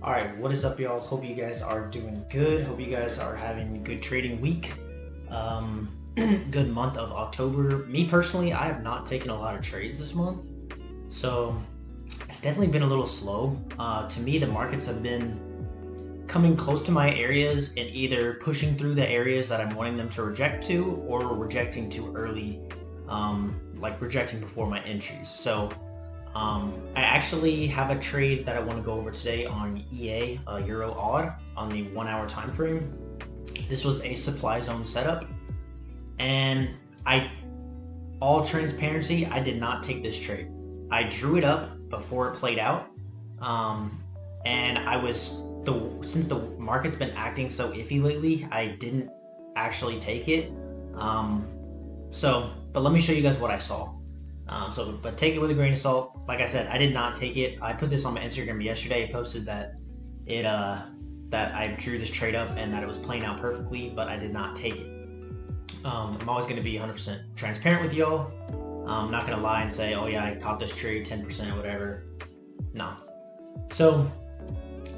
Alright, what is up, y'all? Hope you guys are doing good. Hope you guys are having a good trading week. Good month of October. Me personally, I have not taken a lot of trades this month, so it's definitely been a little slow. To me, the markets have been coming close to my areas and either pushing through the areas that I'm wanting them to reject to, or rejecting too early, like rejecting before my entries. So I actually have a trade that I want to go over today on EA, Euro Odd, on the 1 hour time frame. This was a supply zone setup, and all transparency, I did not take this trade. I drew it up before it played out, and since the market's been acting so iffy lately, I didn't actually take it. But let me show you guys what I saw. But take it with a grain of salt. Like I said, I did not take it. I put this on my Instagram yesterday. I posted that that I drew this trade up and that it was playing out perfectly, but I did not take it. I'm always going to be 100% transparent with y'all. I'm not going to lie and say, oh yeah, I caught this trade 10% or whatever. No. So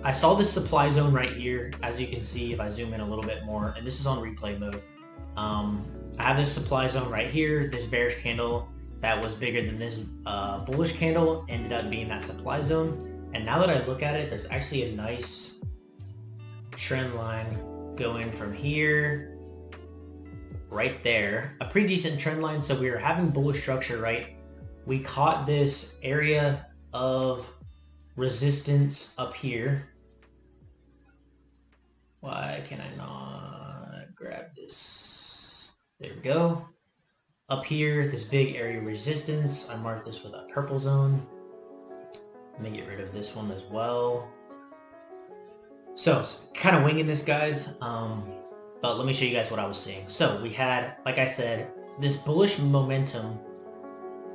I saw this supply zone right here, as you can see if I zoom in a little bit more, and this is on replay mode. I have this supply zone right here. This bearish candle that was bigger than this bullish candle ended up being that supply zone. And now that I look at it, there's actually a nice trend line going from here right there, a pretty decent trend line. So we were having bullish structure, right? We caught this area of resistance up here. Why can I not grab this? There we go. Up here, this big area of resistance, I marked this with a purple zone. Let me get rid of this one as well. So, kind of winging this, guys, but let me show you guys what I was seeing. So we had, like I said, this bullish momentum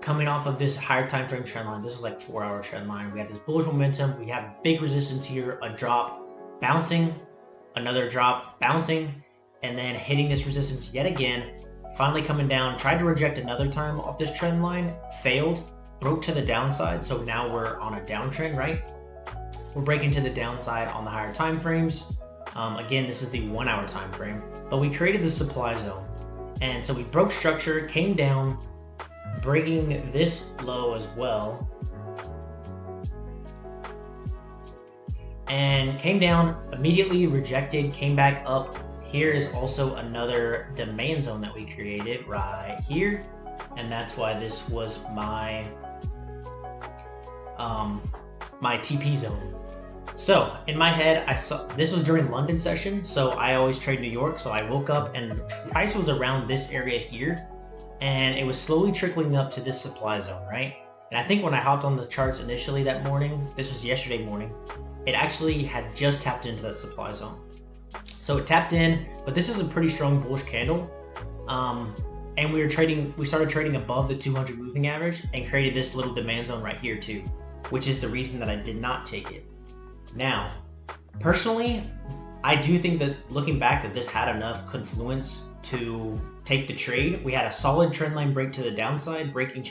coming off of this higher time frame trend line. This is like 4 hour trend line. We had this bullish momentum. We have big resistance here, a drop, bouncing, another drop, bouncing, and then hitting this resistance yet again. Finally coming down, tried to reject another time off this trend line, failed, broke to the downside. So now we're on a downtrend, right? We're breaking to the downside on the higher time frames. Again, this is the 1 hour time frame, but we created the supply zone. And so we broke structure, came down, breaking this low as well, and came down, immediately rejected, came back up. Here is also another demand zone that we created right here, and that's why this was my my TP zone. So in my head, I saw this was during London session, so I always trade New York. So I woke up and the price was around this area here, and it was slowly trickling up to this supply zone, right? And I think when I hopped on the charts initially that morning, this was yesterday morning, it actually had just tapped into that supply zone. So it tapped in, but this is a pretty strong bullish candle. And we started trading above the 200 moving average and created this little demand zone right here too, which is the reason that I did not take it. Now, personally, I do think that looking back that this had enough confluence to take the trade. We had a solid trend line break to the downside, breaking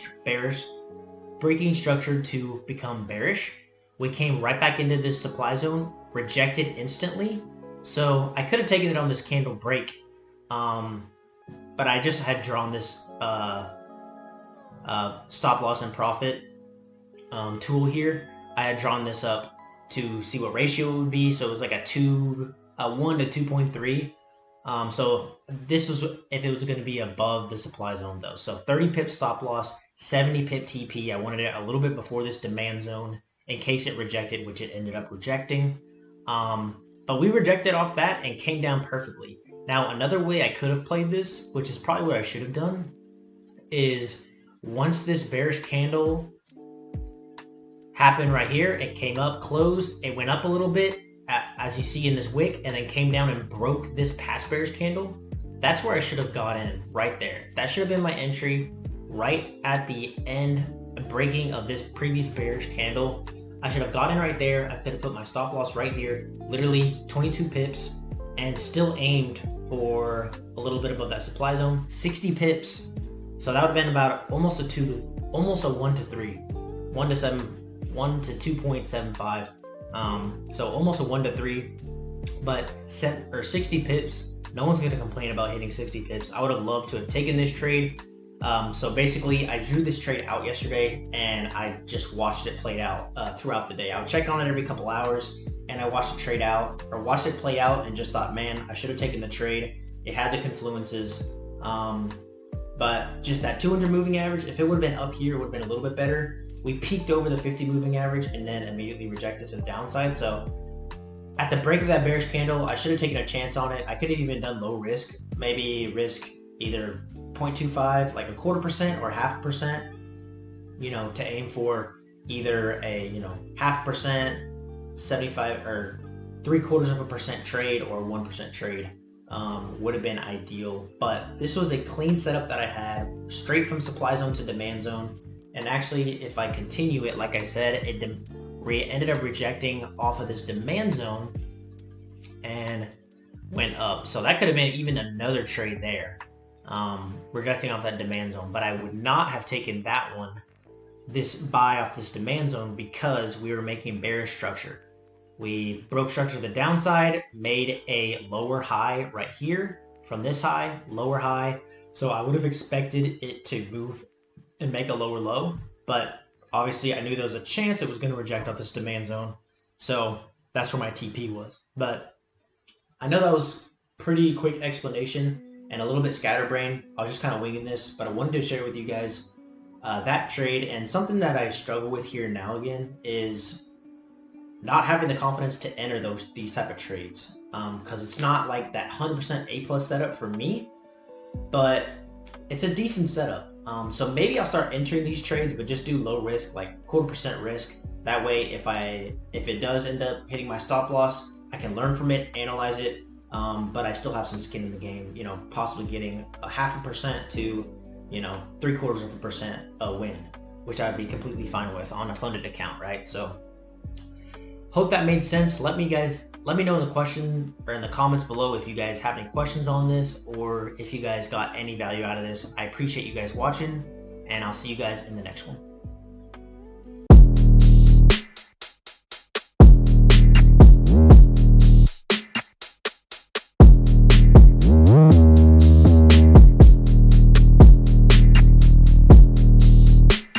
structure to become bearish. We came right back into this supply zone, rejected instantly. So I could have taken it on this candle break, but I just had drawn this stop loss and profit tool here. I had drawn this up to see what ratio it would be. So it was like a 1 to 2.3. So this was if it was going to be above the supply zone though. So 30 pip stop loss, 70 pip TP. I wanted it a little bit before this demand zone in case it rejected, which it ended up rejecting. But we rejected off that and came down perfectly. Now, another way I could have played this, which is probably what I should have done, is once this bearish candle happened right here, it came up, closed, it went up a little bit, as you see in this wick, and then came down and broke this past bearish candle. That's where I should have got in, right there. That should have been my entry right at the end, breaking of this previous bearish candle. I should have gotten right there. I could have put my stop loss right here, literally 22 pips, and still aimed for a little bit above that supply zone, 60 pips. So that would have been about almost a 1 to 3, 1 to 2.75. So almost a 1 to 3, but 60 pips. No one's going to complain about hitting 60 pips. I would have loved to have taken this trade. So basically, I drew this trade out yesterday, and I just watched it play out throughout the day. I would check on it every couple hours, and I watched it play out, and just thought, man, I should have taken the trade. It had the confluences, but just that 200 moving average, if it would have been up here, it would have been a little bit better. We peaked over the 50 moving average and then immediately rejected to the downside. So at the break of that bearish candle, I should have taken a chance on it. I could have even done low risk, maybe risk either 0.25, like 1/4% or 0.5%, to aim for either a 0.5%, 75 or 0.75% trade or 1% trade. Would have been ideal, but this was a clean setup that I had straight from supply zone to demand zone. And actually, if I continue it, like I said, it ended up rejecting off of this demand zone and went up. So that could have been even another trade there, rejecting off that demand zone. But I would not have taken that one, this buy off this demand zone, because we were making bearish structure. We broke structure to the downside, made a lower high right here from this high, lower high. So I would have expected it to move and make a lower low, but obviously I knew there was a chance it was going to reject off this demand zone. So that's where my TP was. But I know that was pretty quick explanation and a little bit scatterbrained. I was just kind of winging this, but I wanted to share with you guys that trade. And something that I struggle with here now again is not having the confidence to enter these type of trades, because it's not like that 100% A+ setup for me, but it's a decent setup. So maybe I'll start entering these trades, but just do low risk, like 1/4% risk. That way, if it does end up hitting my stop loss, I can learn from it, analyze it, but I still have some skin in the game. Possibly getting a 0.5% to 0.75% a win, which I'd be completely fine with on a funded account, right? So hope that made sense. Let me know in the comments below if you guys have any questions on this, or if you guys got any value out of this. I appreciate you guys watching, and I'll see you guys in the next one.